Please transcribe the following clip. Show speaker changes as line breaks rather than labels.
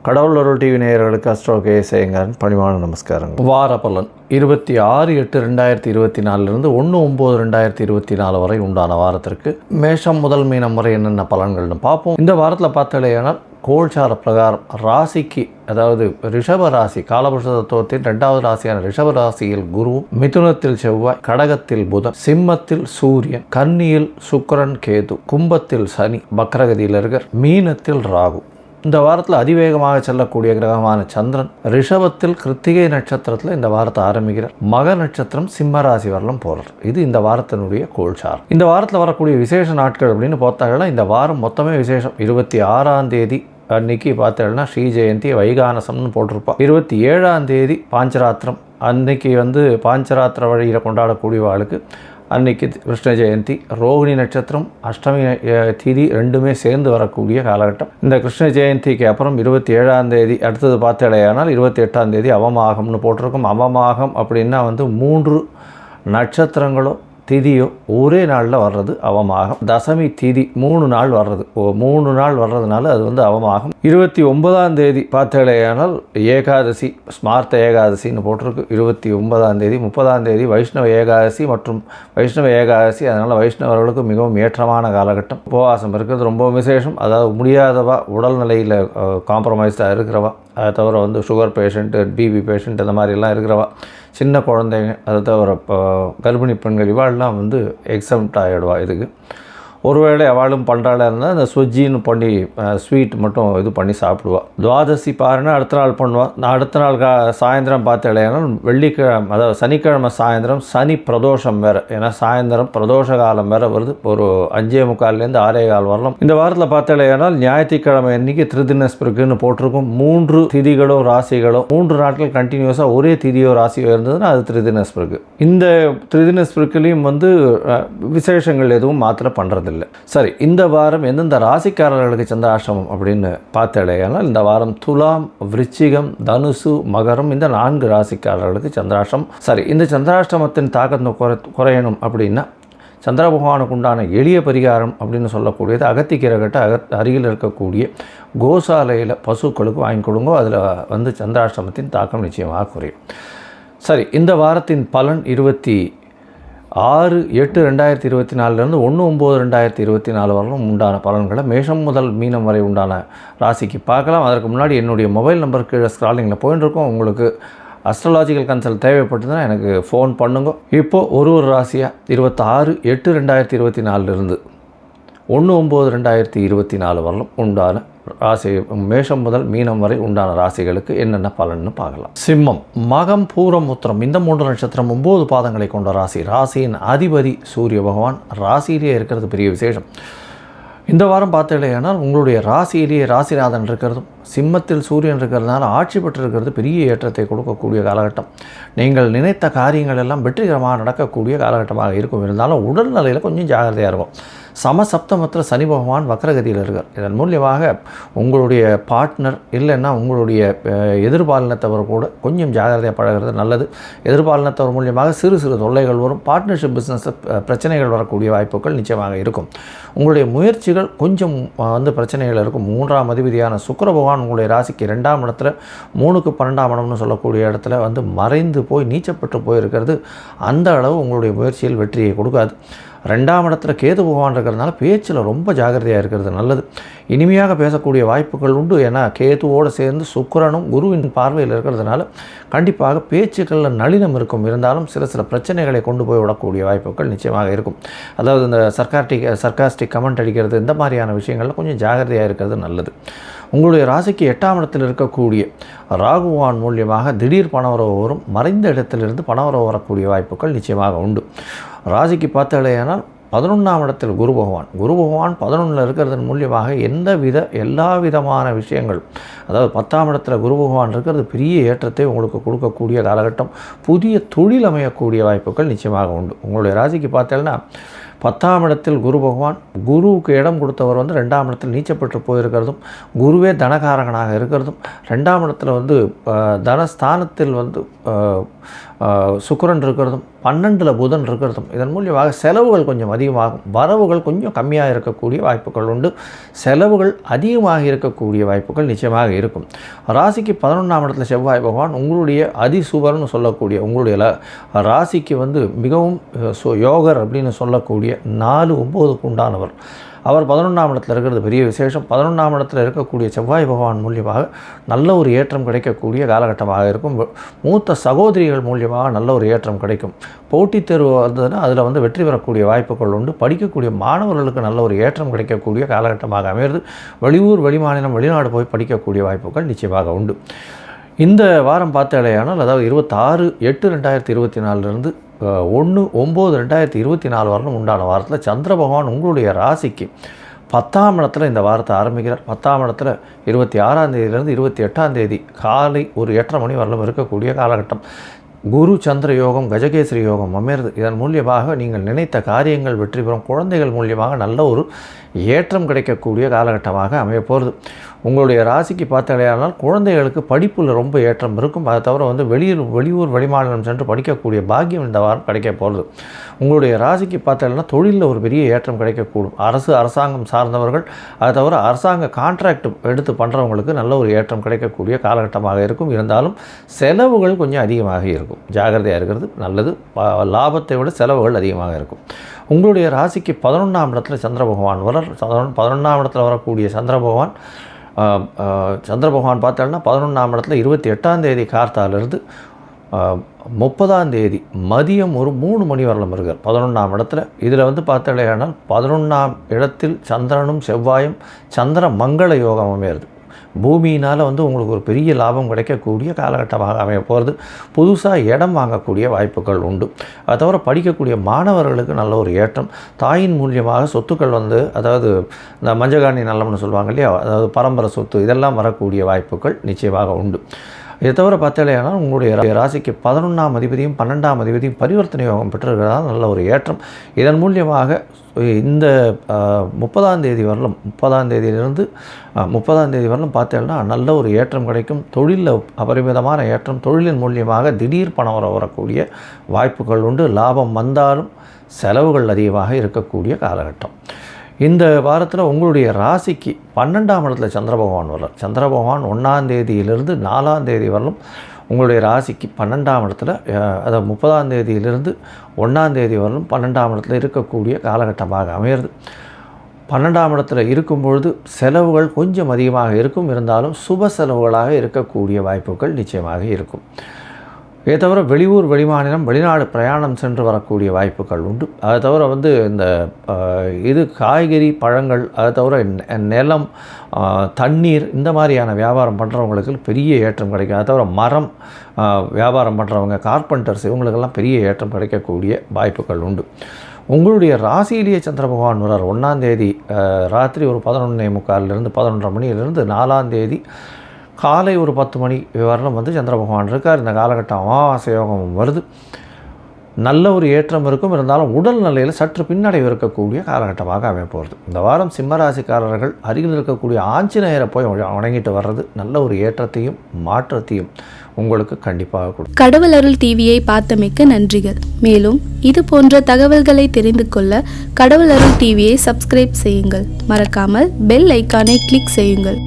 கடவுள் அருள் டிவி நேயர்களுக்கு அஸ்ட்ரோ கேசேங்கரன் பணிவான நமஸ்காரங்கள். வார பலன் 26/8/2024 1/9/2024 வரை உண்டான வாரத்திற்கு மேஷம் முதல் மீனம் வரை என்னென்ன பலன்கள்னு பார்ப்போம். இந்த வாரத்தில் பார்த்தாலேயானால் கோல்சார பிரகாரம் ராசிக்கு, அதாவது ரிஷப ராசி, காலபுருஷ தத்துவத்தின் 2வது ராசியான ரிஷப ராசியில் குரு, மிதுனத்தில் செவ்வாய், கடகத்தில் புதன், சிம்மத்தில் சூரியன், கன்னியில் சுக்கிரன் கேது, கும்பத்தில் சனி வக்ரகதியில் இருக்கார், மீனத்தில் ராகு. இந்த வாரத்தில் அதிவேகமாக செல்லக்கூடிய கிரகமான சந்திரன் ரிஷபத்தில் கிருத்திகை நட்சத்திரத்தில் இந்த வாரத்தை ஆரம்பிக்கிறார். மக நட்சத்திரம் சிம்ம ராசி வரலும் போகிறார். இது இந்த வாரத்தினுடைய கோல்சார். இந்த வாரத்தில் வரக்கூடிய விசேஷ நாட்கள் அப்படின்னு பார்த்தாங்கன்னா, இந்த வாரம் மொத்தமே விசேஷம். 26ஆம் தேதி அன்னைக்கு பார்த்தேன்னா ஸ்ரீ ஜெயந்தி வைகானசம்னு போட்டிருப்பா. 27ஆம் தேதி பாஞ்சராத்திரம். அன்னைக்கு பாஞ்சராத்திர வழியில் கொண்டாடக்கூடிய வாளுக்கு அன்னைக்கு கிருஷ்ண ஜெயந்தி. ரோகிணி நட்சத்திரம், அஷ்டமி திதி ரெண்டுமே சேர்ந்து வரக்கூடிய காலகட்டம். இந்த கிருஷ்ண ஜெயந்திக்கு அப்புறம் 27ஆம் தேதி அடுத்தது பார்த்தடையானால் 28ஆம் தேதி அவமாகம்னு போட்டிருக்கும். அவமாகம் அப்படின்னா 3 நட்சத்திரங்களோ திதியோ ஒரே நாளில் வர்றது அவமாகம். தசமி திதி 3 நாள் வர்றது, 3 நாள் வர்றதுனால அது அவமாகம். 29ஆம் தேதி பார்த்தேடையானால் ஏகாதசி, ஸ்மார்த்த ஏகாதசின்னு போட்டிருக்கு. 29ஆம் தேதி 30ஆம் தேதி வைஷ்ணவ ஏகாதசி மற்றும் வைஷ்ணவ ஏகாதசி. அதனால் வைஷ்ணவர்களுக்கு மிகவும் ஏற்றமான காலகட்டம். உபவாசம் இருக்கிறது ரொம்ப விசேஷம். அதாவது முடியாதவா, உடல்நிலையில் காம்ப்ரமைஸ்டாக இருக்கிறவா, அதை தவிர சுகர் பேஷண்ட்டு, பிபி பேஷண்ட், இந்த மாதிரிலாம் இருக்கிறவா, சின்ன குழந்தைங்க, அதை தவிர கர்ப்பிணி பெண்கள் இவாள்லாம் எக்ஸம்ட் ஆகிடுவா. இதுக்கு ஒருவேளை அவளும் பண்ணுறாளா இருந்தால் அந்த சுஜின்னு பண்ணி ஸ்வீட் மட்டும் இது பண்ணி சாப்பிடுவா. துவாதசி பாருன்னா அடுத்த நாள் பண்ணுவாள். அடுத்த நாள் சாயந்தரம் பார்த்தேன்னா வெள்ளிக்கிழமை, அதாவது சனிக்கிழமை சாயந்தரம் சனி பிரதோஷம் வேறு. ஏன்னா சாயந்தரம் பிரதோஷ காலம் வேறு வருது. ஒரு 5:45 6:15 வரலாம். இந்த வாரத்தில் பார்த்தேனால் ஞாயிற்றுக்கிழமை அன்றைக்கி திருதினஸ்பிருக்குன்னு போட்டிருக்கும். 3 திதிகளோ ராசிகளோ 3 நாட்கள் கண்டினியூஸாக ஒரே திதியோ ராசியோ இருந்ததுன்னா அது திருதினஸ்பிருக்கு. இந்த திருதினஸ்பிருக்குலேயும் விசேஷங்கள் எதுவும் மாத்திர பண்ணுறது. சரி, இந்த வாரம் எந்தெந்த ராசிக்காரர்களுக்கு சந்திராஷ்டமம் அப்படின்னு பார்த்தேனால் இந்த வாரம் துலாம், விருச்சிகம், தனுசு, மகரம், இந்த 4 ராசிக்காரர்களுக்கு சந்திராஷ்டமம். சரி, இந்த சந்திராஷ்டமத்தின் தாக்கத்தை குறையணும் அப்படின்னா சந்திர பகவானுக்கு உண்டான எளிய பரிகாரம் அப்படின்னு சொல்லக்கூடியது அகத்திக்கீரை கட்ட அருகில் இருக்கக்கூடிய கோசாலையில் பசுக்களுக்கு வாங்கி கொடுங்க. அதில் சந்திராஷ்டமத்தின் தாக்கம் நிச்சயமாக குறையும். சரி, இந்த வாரத்தின் பலன் 26/8/2024 1/9/2024 வரலும் உண்டான பலன்களை மேஷம் முதல் மீனம் வரை உண்டான ராசிக்கு பார்க்கலாம். அதற்கு முன்னாடி என்னுடைய மொபைல் நம்பர் கீழே ஸ்க்ராலிங்கில் போயின்னு இருக்கோம். உங்களுக்கு அஸ்ட்ராலாஜிக்கல் கன்சல்ட் தேவைப்பட்டதுன்னா எனக்கு ஃபோன் பண்ணுங்க. இப்போது ஒரு ராசியாக 26/8/2024 1/9/2024 வரலும் உண்டான ராசி மேஷம் முதல் மீனம் வரை உண்டான ராசிகளுக்கு என்னென்ன பலன்னு பார்க்கலாம். சிம்மம், மகம், பூரம், உத்திரம், இந்த 3 நட்சத்திரம் 9 பாதங்களை கொண்ட ராசி. ராசியின் அதிபதி சூரிய பகவான் ராசியிலேயே இருக்கிறது பெரிய விசேஷம். இந்த வாரம் பார்த்தீங்கன்னா உங்களுடைய ராசியிலேயே ராசிநாதன் இருக்கிறதும் சிம்மத்தில் சூரியன் இருக்கிறதுனால ஆட்சி பெற்றிருக்கிறது பெரிய ஏற்றத்தை கொடுக்கக்கூடிய காலகட்டம். நீங்கள் நினைத்த காரியங்கள் எல்லாம் வெற்றிகரமாக நடக்கக்கூடிய காலகட்டமாக இருக்கும். இருந்தாலும் உடல்நிலையில் கொஞ்சம் ஜாகிரதையாக இருக்கும். சமசப்தமத்தில் சனி பகவான் வக்ரகதியில் இருக்கார். இதன் மூலியமாக உங்களுடைய பார்ட்னர் இல்லைன்னா உங்களுடைய எதிர்பாலினத்தவர் கூட கொஞ்சம் ஜாகிரதையாக பழகிறது நல்லது. எதிர்பாலினத்தவர் மூலியமாக சிறு சிறு தொல்லைகள் வரும். பார்ட்னர்ஷிப் பிஸ்னஸ் பிரச்சனைகள் வரக்கூடிய வாய்ப்புகள் நிச்சயமாக இருக்கும். உங்களுடைய முயற்சிகள் கொஞ்சம் பிரச்சனைகள் இருக்கும். 3ஆம் அதிபதியான சுக்கிர பகவான் உங்களுடைய ராசிக்கு 2ஆம் இடத்துல 3க்கு 12ஆம் இடம்னு சொல்லக்கூடிய இடத்துல மறைந்து போய் நீச்சப்பட்டு போயிருக்கிறது அந்த அளவு உங்களுடைய முயற்சியில் வெற்றியை கொடுக்காது. 2ஆம் இடத்துல கேது பகவான் இருக்கிறதுனால பேச்சில் ரொம்ப ஜாகிரதையாக இருக்கிறது நல்லது. இனிமையாக பேசக்கூடிய வாய்ப்புகள் உண்டு. ஏன்னா கேதுவோடு சேர்ந்து சுக்கிரனும் குருவின் பார்வையில் இருக்கிறதுனால கண்டிப்பாக பேச்சுக்களில் நளினம் இருக்கும். இருந்தாலும் சில பிரச்சனைகளை கொண்டு போய் விடக்கூடிய வாய்ப்புகள் நிச்சயமாக இருக்கும். அதாவது இந்த சர்க்காஸ்டிக் கமெண்ட் அடிக்கிறது, இந்த மாதிரியான விஷயங்களில் கொஞ்சம் ஜாகிரதையாக இருக்கிறது நல்லது. உங்களுடைய ராசிக்கு 8ஆம் இடத்தில் இருக்கக்கூடிய ராகுவான் மூலியமாக திடீர் பணவரவு வரும். மறைந்த இடத்திலிருந்து பணவரவு வரக்கூடிய வாய்ப்புகள் நிச்சயமாக உண்டு. ராசிக்கு பார்த்தாலேயானால் 11ஆம் இடத்தில் குரு பகவான் 11 இருக்கிறதன் மூலியமாக எல்லா விதமான விஷயங்கள், அதாவது 10ஆம் இடத்துல குரு பகவான் இருக்கிறது பெரிய ஏற்றத்தை உங்களுக்கு கொடுக்கக்கூடிய காலகட்டம். புதிய தொழில் அமையக்கூடிய வாய்ப்புகள் நிச்சயமாக உண்டு. உங்களுடைய ராசிக்கு பார்த்தேன்னா 10ஆம் இடத்தில் குரு பகவான், குருவுக்கு இடம் கொடுத்தவர் 2ஆம் இடத்தில் நீச்சப்பட்டு போயிருக்கிறதும், குருவே தனகாரகனாக இருக்கிறதும், 2ஆம் இடத்துல தனஸ்தானத்தில் சுக்கிரன் இருக்கிறதும் 12ல் புதன் இருக்கிறதும் இதன் மூலியமாக செலவுகள் கொஞ்சம் அதிகமாகும், வரவுகள் கொஞ்சம் கம்மியாக இருக்கக்கூடிய வாய்ப்புகள் உண்டு. செலவுகள் அதிகமாக இருக்கக்கூடிய வாய்ப்புகள் நிச்சயமாக இருக்கும். ராசிக்கு 11ஆம் இடத்துல செவ்வாய் பகவான் உங்களுடைய அதிசுபர்னு சொல்லக்கூடிய உங்களுடைய ராசிக்கு மிகவும் யோகர் அப்படின்னு சொல்லக்கூடிய 4-9க்கு உண்டானவர். அவர் 11ஆம் இடத்துல இருக்கிறது பெரிய விசேஷம். 11ஆம் இடத்துல இருக்கக்கூடிய செவ்வாய் பகவான் மூலியமாக நல்ல ஒரு ஏற்றம் கிடைக்கக்கூடிய காலகட்டமாக இருக்கும். மூத்த சகோதரிகள் மூலியமாக நல்ல ஒரு ஏற்றம் கிடைக்கும். போட்டித் தேர்வு வந்ததுன்னா அதில் வெற்றி பெறக்கூடிய வாய்ப்புகள் உண்டு. படிக்கக்கூடிய மாணவர்களுக்கு நல்ல ஒரு ஏற்றம் கிடைக்கக்கூடிய காலகட்டமாக அமைகிறது. வெளியூர், வெளிமாநிலம், வெளிநாடு போய் படிக்கக்கூடிய வாய்ப்புகள் நிச்சயமாக உண்டு. இந்த வாரம் பார்த்தாலேயானால், அதாவது 26/8/2024 1/9/2024 வரலும் உண்டான வாரத்தில் சந்திர பகவான் உங்களுடைய ராசிக்கு 10ஆம் இடத்துல இந்த வாரத்தை ஆரம்பிக்கிறார். 10ஆம் இடத்துல 26ஆம் தேதியிலிருந்து 28ஆம் தேதி காலை ஒரு 8:30 மணி வரலும் இருக்கக்கூடிய காலகட்டம். குரு சந்திர யோகம், கஜகேசரி யோகம் அமைகிறது. இதன் மூலியமாக நீங்கள் நினைத்த காரியங்கள் வெற்றி பெறும். குழந்தைகள் மூலியமாக நல்ல ஒரு ஏற்றம் கிடைக்கக்கூடிய காலகட்டமாக அமைய போகிறது. உங்களுடைய ராசிக்கு பார்த்தாலேயானால் குழந்தைகளுக்கு படிப்பில் ரொம்ப ஏற்றம் இருக்கும். அதை தவிர வெளியூர், வெளிமாநிலம் சென்று படிக்கக்கூடிய பாக்கியம் இந்த வாரம் கிடைக்க போகிறது. உங்களுடைய ராசிக்கு பார்த்தாலேனா தொழிலில் ஒரு பெரிய ஏற்றம் கிடைக்கக்கூடும். அரசாங்கம் சார்ந்தவர்கள், அதை தவிர அரசாங்க கான்ட்ராக்ட் எடுத்து பண்ணுறவங்களுக்கு நல்ல ஒரு ஏற்றம் கிடைக்கக்கூடிய காலகட்டமாக இருக்கும். இருந்தாலும் செலவுகள் கொஞ்சம் அதிகமாக இருக்கும். ஜாகிரதையாக இருக்கிறது நல்லது. லாபத்தை விட செலவுகள் அதிகமாக இருக்கும். உங்களுடைய ராசிக்கு 11ஆம் இடத்துல சந்திர பகவான் 11ஆம் இடத்துல வரக்கூடிய சந்திர பகவான் பார்த்தோன்னா 11ஆம் இடத்துல 28ஆம் தேதி கார்த்தாலிருந்து 30ஆம் தேதி மதியம் ஒரு 3 மணி வரலும் இருக்கார் 11ஆம் இடத்துல. இதில் பார்த்தோன்னா 11ஆம் இடத்தில் சந்திரனும் செவ்வாயும் சந்திர மங்கள யோகம் அமையிறது. பூமியினால் உங்களுக்கு ஒரு பெரிய லாபம் கிடைக்கக்கூடிய காலகட்டமாக அமைய போகிறது. புதுசாக இடம் வாங்கக்கூடிய வாய்ப்புகள் உண்டு. அதை தவிர படிக்கக்கூடிய மாணவர்களுக்கு நல்ல ஒரு ஏற்றம். தாயின் மூலியமாக சொத்துக்கள் அதாவது இந்த மஞ்சகாணி நல்லம்னு சொல்லுவாங்க இல்லையா, அதாவது பரம்பரை சொத்து, இதெல்லாம் வரக்கூடிய வாய்ப்புகள் நிச்சயமாக உண்டு. இதை தவிர பார்த்தாலேயானால் உங்களுடைய ராசிக்கு 11ஆம் அதிபதியும் 12ஆம் அதிபதியும் பரிவர்த்தனை யோகம் பெற்றிருக்கிறதால் நல்ல ஒரு ஏற்றம். இதன் மூலியமாக இந்த 30ஆம் தேதி வரலும் 30ஆம் தேதியிலிருந்து 30ஆம் தேதி வரலும் பார்த்தேன்னா நல்ல ஒரு ஏற்றம் கிடைக்கும். தொழிலில் அபரிமிதமான ஏற்றம். தொழிலின் மூலியமாக திடீர் பணம் வரக்கூடிய வாய்ப்புகள் உண்டு. லாபம் வந்தாலும் செலவுகள் அதிகமாக இருக்கக்கூடிய காலகட்டம். இந்த வாரத்தில் உங்களுடைய ராசிக்கு 12ஆம் இடத்துல சந்திர பகவான் வர்றார். சந்திர பகவான் 1ஆம் தேதியிலிருந்து 4ஆம் தேதி வரலும் உங்களுடைய ராசிக்கு 12ஆம் இடத்துல, அதாவது 30ஆம் தேதியிலிருந்து 1ஆம் தேதி வரலும் 12ஆம் இடத்துல இருக்கக்கூடிய காலகட்டமாக அமையிறது. 12ஆம் இடத்துல இருக்கும்பொழுது செலவுகள் கொஞ்சம் அதிகமாக இருக்கும். இருந்தாலும் சுப செலவுகளாக இருக்கக்கூடிய வாய்ப்புகள் நிச்சயமாக இருக்கும். இதை தவிர வெளியூர், வெளிமாநிலம், வெளிநாடு பிரயாணம் சென்று வரக்கூடிய வாய்ப்புகள் உண்டு. அதை தவிர இந்த காய்கறி, பழங்கள், அதை தவிர நிலம், தண்ணீர், இந்த மாதிரியான வியாபாரம் பண்ணுறவங்களுக்கு பெரிய ஏற்றம் கிடைக்கும். அதை தவிர மரம் வியாபாரம் பண்ணுறவங்க, கார்பெண்டர்ஸ், இவங்களுக்கெல்லாம் பெரிய ஏற்றம் கிடைக்கக்கூடிய வாய்ப்புகள் உண்டு. உங்களுடைய ராசியிலேயே சந்திர பகவான் வரார். 1ஆம் தேதி ராத்திரி ஒரு 11:45 11:30 மணியிலிருந்து 4ஆம் தேதி காலை ஒரு 10 மணி வரலும் சந்திர பகவான் இருக்கார். இந்த காலகட்டம் அமாவாசை யோகம் வருது. நல்ல ஒரு ஏற்றம் இருக்கும். இருந்தாலும் உடல் நிலையில் சற்று பின்னடைவு இருக்கக்கூடிய காலகட்டமாக அமைய போகிறது. இந்த வாரம் சிம்மராசிக்காரர்கள் அருகில் இருக்கக்கூடிய ஆஞ்சநேயரை போய் வணங்கிட்டு வர்றது நல்ல ஒரு ஏற்றத்தையும் மாற்றத்தையும் உங்களுக்கு கண்டிப்பாக கொடுக்கும்.
கடவுள் அருள் டிவியை பார்த்தமைக்கு நன்றிகள். மேலும் இது போன்ற தகவல்களை தெரிந்து கொள்ள கடவுள் அருள் டிவியை சப்ஸ்கிரைப் செய்யுங்கள். மறக்காமல் பெல் ஐக்கானை கிளிக் செய்யுங்கள்.